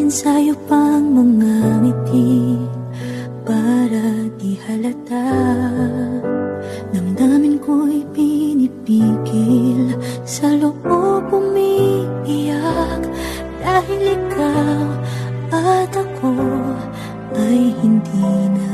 sa'yo pang mga ngiti para di halata. Damdamin ko'y pinipigil, sa loob umiiyak, dahil ikaw at ako ay hindi na